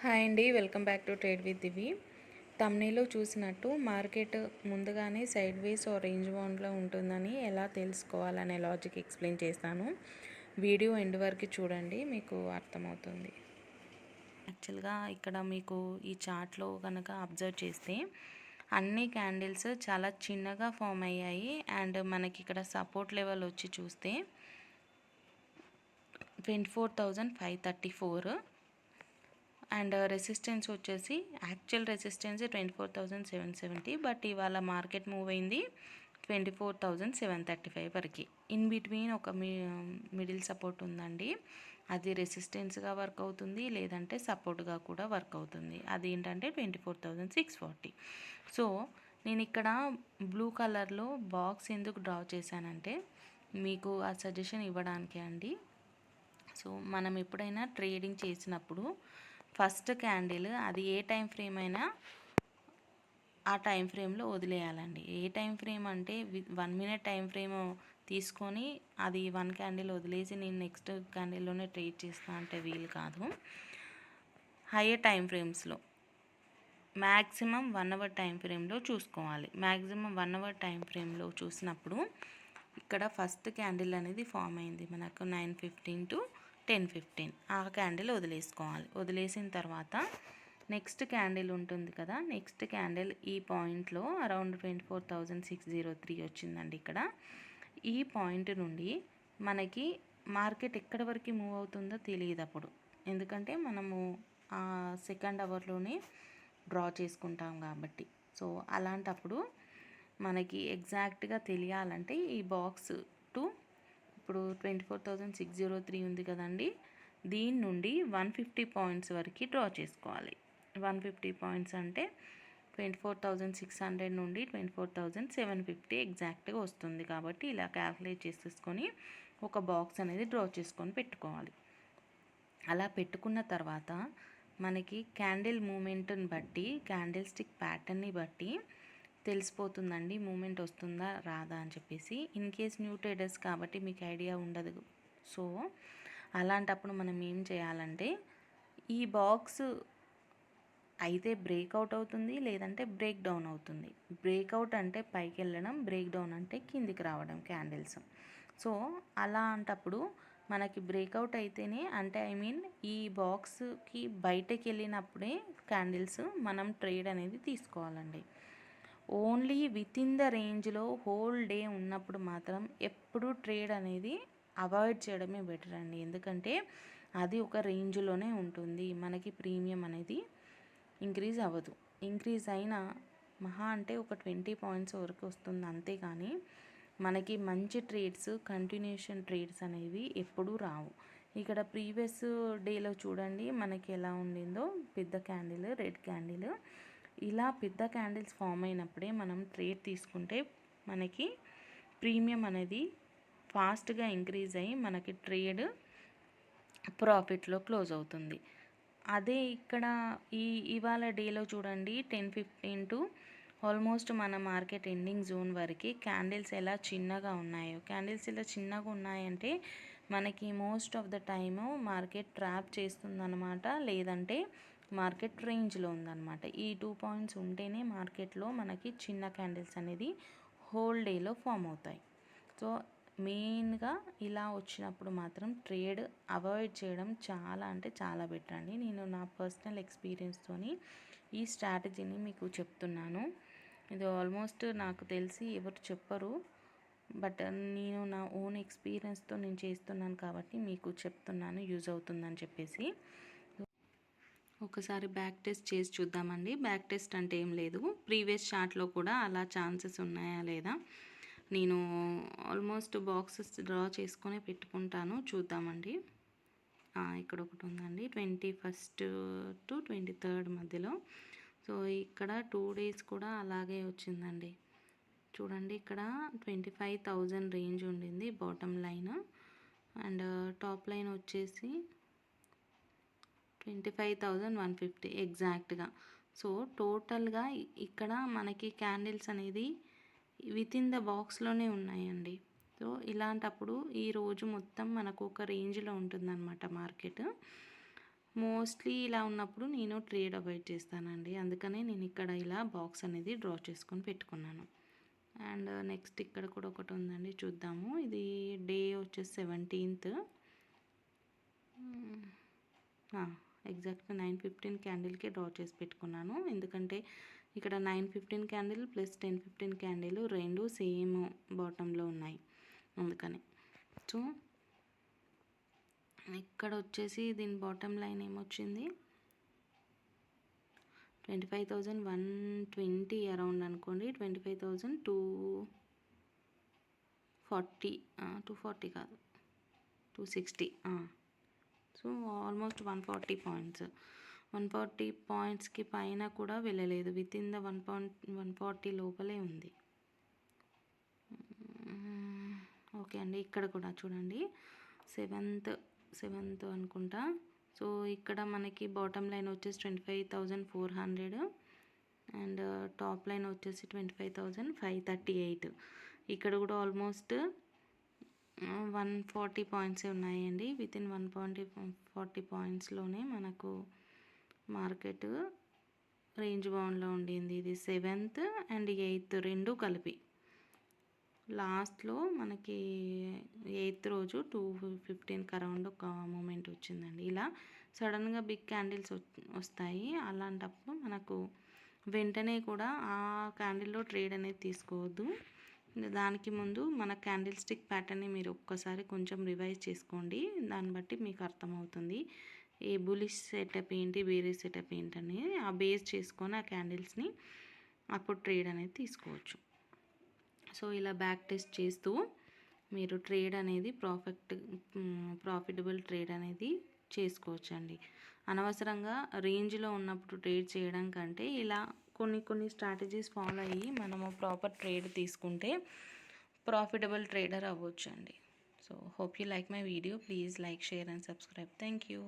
Hi అండి, welcome back to trade with Divi. తమ్నీలో చూసినట్టు మార్కెట్ ముందుగానే సైడ్ వేస్ ఆర్ రేంజ్ బౌండ్లో ఉంటుందని ఎలా తెలుసుకోవాలనే లాజిక్ ఎక్స్ప్లెయిన్ చేస్తాను. వీడియో ఎండ్ వరకు చూడండి, మీకు అర్థమవుతుంది. యాక్చువల్గా ఇక్కడ మీకు ఈ చార్ట్లో కనుక అబ్జర్వ్ చేస్తే అన్ని క్యాండిల్స్ చాలా చిన్నగా ఫామ్ అయ్యాయి. అండ్ మనకి ఇక్కడ సపోర్ట్ లెవెల్ వచ్చి చూస్తే 24,534 అండ్ రెసిస్టెన్స్ వచ్చేసి యాక్చువల్ రెసిస్టెన్స్ 24,770, బట్ ఇవాళ మార్కెట్ మూవ్ అయింది 24,735 వరకు. ఇన్ బిట్వీన్ ఒక మిడిల్ సపోర్ట్ ఉందండి, అది రెసిస్టెన్స్గా వర్క్ అవుతుంది, లేదంటే సపోర్ట్గా కూడా వర్క్ అవుతుంది. అది ఏంటంటే 24,640. సో నేను ఇక్కడ బ్లూ కలర్లో బాక్స్ ఎందుకు డ్రా చేశానంటే మీకు ఆ సజెషన్ ఇవ్వడానికే అండి. సో మనం ఎప్పుడైనా ట్రేడింగ్ చేసినప్పుడు ఫస్ట్ క్యాండిల్ అది ఏ టైం ఫ్రేమ్ అయినా ఆ టైం ఫ్రేమ్లో వదిలేయాలండి. ఏ టైం ఫ్రేమ్ అంటే 1 మినిట్ టైం ఫ్రేమ్ తీసుకొని అది 1 క్యాండిల్ వదిలేసి నేను నెక్స్ట్ క్యాండిల్లోనే ట్రేడ్ చేస్తా అంటే వీలు కాదు. హయ్యర్ టైం ఫ్రేమ్స్లో మ్యాక్సిమం 1 అవర్ టైం ఫ్రేమ్లో చూసుకోవాలి. మ్యాక్సిమం 1 అవర్ టైం ఫ్రేమ్లో చూసినప్పుడు ఇక్కడ ఫస్ట్ క్యాండిల్ అనేది ఫామ్ అయింది మనకు 9:15 to 10:15. ఆ క్యాండిల్ వదిలేసుకోవాలి. వదిలేసిన తర్వాత నెక్స్ట్ క్యాండిల్ ఉంటుంది కదా, నెక్స్ట్ క్యాండిల్ ఈ పాయింట్లో అరౌండ్ 24,603 వచ్చిందండి. ఇక్కడ ఈ పాయింట్ నుండి మనకి మార్కెట్ ఎక్కడి వరకు మూవ్ అవుతుందో తెలియదు అప్పుడు, ఎందుకంటే మనము ఆ సెకండ్ అవర్లోనే డ్రా చేసుకుంటాం కాబట్టి. సో అలాంటప్పుడు మనకి ఎగ్జాక్ట్గా తెలియాలంటే ఈ బాక్స్ టు ఇప్పుడు 24,603 ఉంది కదండి, దీని నుండి 150 పాయింట్స్ వరకు డ్రా చేసుకోవాలి. 150 పాయింట్స్ అంటే 24,600 నుండి 24,750 ఎగ్జాక్ట్గా వస్తుంది. కాబట్టి ఇలా క్యాల్కులేట్ చేసేసుకొని ఒక బాక్స్ అనేది డ్రా చేసుకొని పెట్టుకోవాలి. అలా పెట్టుకున్న తర్వాత మనకి క్యాండిల్ మూమెంట్ని బట్టి, క్యాండిల్ స్టిక్ ప్యాటర్న్ని బట్టి తెలిసిపోతుందండి మూమెంట్ వస్తుందా రాదా అని చెప్పేసి. ఇన్ కేస్ న్యూ ట్రేడర్స్ కాబట్టి మీకు ఐడియా ఉండదు. సో అలాంటప్పుడు మనం ఏం చేయాలంటే ఈ బాక్స్ అయితే బ్రేక్అవుట్ అవుతుంది, లేదంటే బ్రేక్ డౌన్ అవుతుంది. బ్రేక్అవుట్ అంటే పైకి వెళ్ళడం, బ్రేక్ డౌన్ అంటే కిందికి రావడం క్యాండిల్స్. సో అలాంటప్పుడు మనకి బ్రేక్అవుట్ అయితేనే, అంటే ఈ బాక్స్కి బయటకు వెళ్ళినప్పుడే క్యాండిల్స్ మనం ట్రేడ్ అనేది తీసుకోవాలండి. ఓన్లీ విత్ ఇన్ ద రేంజ్లో హోల్ డే ఉన్నప్పుడు మాత్రం ఎప్పుడు ట్రేడ్ అనేది అవాయిడ్ చేయడమే బెటర్ అండి. ఎందుకంటే అది ఒక రేంజ్లోనే ఉంటుంది, మనకి ప్రీమియం అనేది ఇంక్రీజ్ అవ్వదు. ఇంక్రీజ్ అయినా మహా అంటే ఒక 20 పాయింట్స్ వరకు వస్తుంది, అంతేగాని మనకి మంచి ట్రేడ్స్, కంటిన్యూషన్ ట్రేడ్స్ అనేవి ఎప్పుడూ రావు. ఇక్కడ ప్రీవియస్ డేలో చూడండి మనకి ఎలా ఉండిందో, పెద్ద క్యాండిల్, రెడ్ క్యాండిల్, ఇలా పెద్ద క్యాండిల్స్ ఫామ్ అయినప్పుడే మనం ట్రేడ్ తీసుకుంటే మనకి ప్రీమియం అనేది ఫాస్ట్గా ఇంక్రీజ్ అయ్యి మనకి ట్రేడ్ ప్రాఫిట్లో క్లోజ్ అవుతుంది. అదే ఇక్కడ ఇవాళ డేలో చూడండి 10:15 టు ఆల్మోస్ట్ మన మార్కెట్ ఎండింగ్ జోన్ వరకు క్యాండిల్స్ ఎలా చిన్నగా ఉన్నాయో. క్యాండిల్స్ ఇలా చిన్నగా ఉన్నాయంటే మనకి most of the time market trap చేస్తుందన్నమాట, లేదంటే మార్కెట్ రేంజ్లో ఉందన్నమాట. ఈ 2 పాయింట్స్ ఉంటేనే మార్కెట్లో మనకి చిన్న క్యాండిల్స్ అనేది హోల్ డేలో ఫామ్ అవుతాయి. సో మెయిన్గా ఇలా వచ్చినప్పుడు మాత్రం ట్రేడ్ అవాయిడ్ చేయడం చాలా అంటే చాలా బెటర్ అండి. నేను నా పర్సనల్ ఎక్స్పీరియన్స్తోని ఈ స్ట్రాటజీని మీకు చెప్తున్నాను. ఇది ఆల్మోస్ట్ నాకు తెలిసి ఎవరు చెప్పరు, బట్ నేను నా ఓన్ ఎక్స్పీరియన్స్తో నేను చేస్తున్నాను కాబట్టి మీకు చెప్తున్నాను, యూజ్ అవుతుందని చెప్పేసి. ఒకసారి బ్యాక్ టెస్ట్ చేసి చూద్దామండి. బ్యాక్ టెస్ట్ అంటే ఏం లేదు, ప్రీవియస్ చార్ట్లో కూడా అలా ఛాన్సెస్ ఉన్నాయా లేదా నేను ఆల్మోస్ట్ బాక్సెస్ డ్రా చేసుకొని పెట్టుకుంటాను, చూద్దామండి. ఇక్కడ ఒకటి ఉందండి 21st to 23rd మధ్యలో. సో ఇక్కడ 2 days కూడా అలాగే వచ్చిందండి. చూడండి ఇక్కడ 25,000 రేంజ్ ఉండింది bottom line, and top line వచ్చేసి 25,150 ఎగ్జాక్ట్గా. సో టోటల్గా ఇక్కడ మనకి క్యాండిల్స్ అనేది విత్ ఇన్ ద బాక్స్లోనే ఉన్నాయండి. సో ఇలాంటప్పుడు ఈరోజు మొత్తం మనకు ఒక రేంజ్లో ఉంటుందన్నమాట మార్కెట్. మోస్ట్లీ ఇలా ఉన్నప్పుడు నేను ట్రేడ్ అవాయిడ్ చేస్తానండి. అందుకనే నేను ఇక్కడ ఇలా బాక్స్ అనేది డ్రా చేసుకొని పెట్టుకున్నాను. అండ్ నెక్స్ట్ ఇక్కడ కూడా ఒకటి ఉందండి, చూద్దాము. ఇది డే వచ్చేసి 17th. ఎగ్జాక్ట్గా 9:15 క్యాండిల్కి డ్రా చేసి పెట్టుకున్నాను. ఎందుకంటే ఇక్కడ 9:15 క్యాండిల్ ప్లస్ 10:15 క్యాండిల్ రెండు సేమ్ బాటంలో ఉన్నాయి, అందుకని. సో ఇక్కడ వచ్చేసి దీని బాటమ్ లైన్ ఏమొచ్చింది, 25,120 అరౌండ్ అనుకోండి. 25,240, 240 కాదు 260. So almost 140 points. 140 పాయింట్స్కి పైన కూడా వెళ్ళలేదు, విత్ ఇన్ ద 140 లోపలే ఉంది. ఓకే అండి, ఇక్కడ కూడా చూడండి, సెవెంత్ అనుకుంటా. సో ఇక్కడ మనకి బాటమ్ లైన్ వచ్చేసి 25,400 అండ్ టాప్ లైన్ వచ్చేసి 25,538. ఇక్కడ కూడా ఆల్మోస్ట్ 140 పాయింట్సే ఉన్నాయండి. విత్ ఇన్ 140 పాయింట్స్లోనే మనకు మార్కెట్ రేంజ్ బౌండ్లో ఉండింది. ఇది 7th అండ్ 8th రెండు కలిపి. లాస్ట్లో మనకి 8th రోజు 2:15 అరౌండ్ ఒక మూమెంట్ వచ్చిందండి. ఇలా సడన్గా బిగ్ క్యాండిల్స్ వస్తాయి. అలాంటప్పుడు మనకు వెంటనే కూడా ఆ క్యాండిల్లో ట్రేడ్ అనేది తీసుకోవద్దు. దానికి ముందు మన క్యాండిల్ స్టిక్ ప్యాటర్న్ని మీరు ఒక్కసారి కొంచెం రివైజ్ చేసుకోండి. దాన్ని బట్టి మీకు అర్థమవుతుంది ఏ బులిష్ సెటప్ ఏంటి, బేరిష్ సెటప్ ఏంటని. ఆ బేస్ చేసుకొని ఆ క్యాండిల్స్ని అప్పుడు ట్రేడ్ అనేది తీసుకోవచ్చు. సో ఇలా బ్యాక్ టెస్ట్ చేస్తూ మీరు ట్రేడ్ అనేది ప్రాఫిటబుల్ ట్రేడ్ అనేది చేసుకోవచ్చండి. అనవసరంగా రేంజ్లో ఉన్నప్పుడు ట్రేడ్ చేయడం కంటే ఇలా కొన్ని స్ట్రాటజీస్ ఫాలో అయ్యి మనము ప్రాపర్ ట్రేడ్ తీసుకుంటే ప్రాఫిటబుల్ ట్రేడర్ అవ్వచ్చు అండి. So hope you like my video. Please like, share and subscribe. Thank you.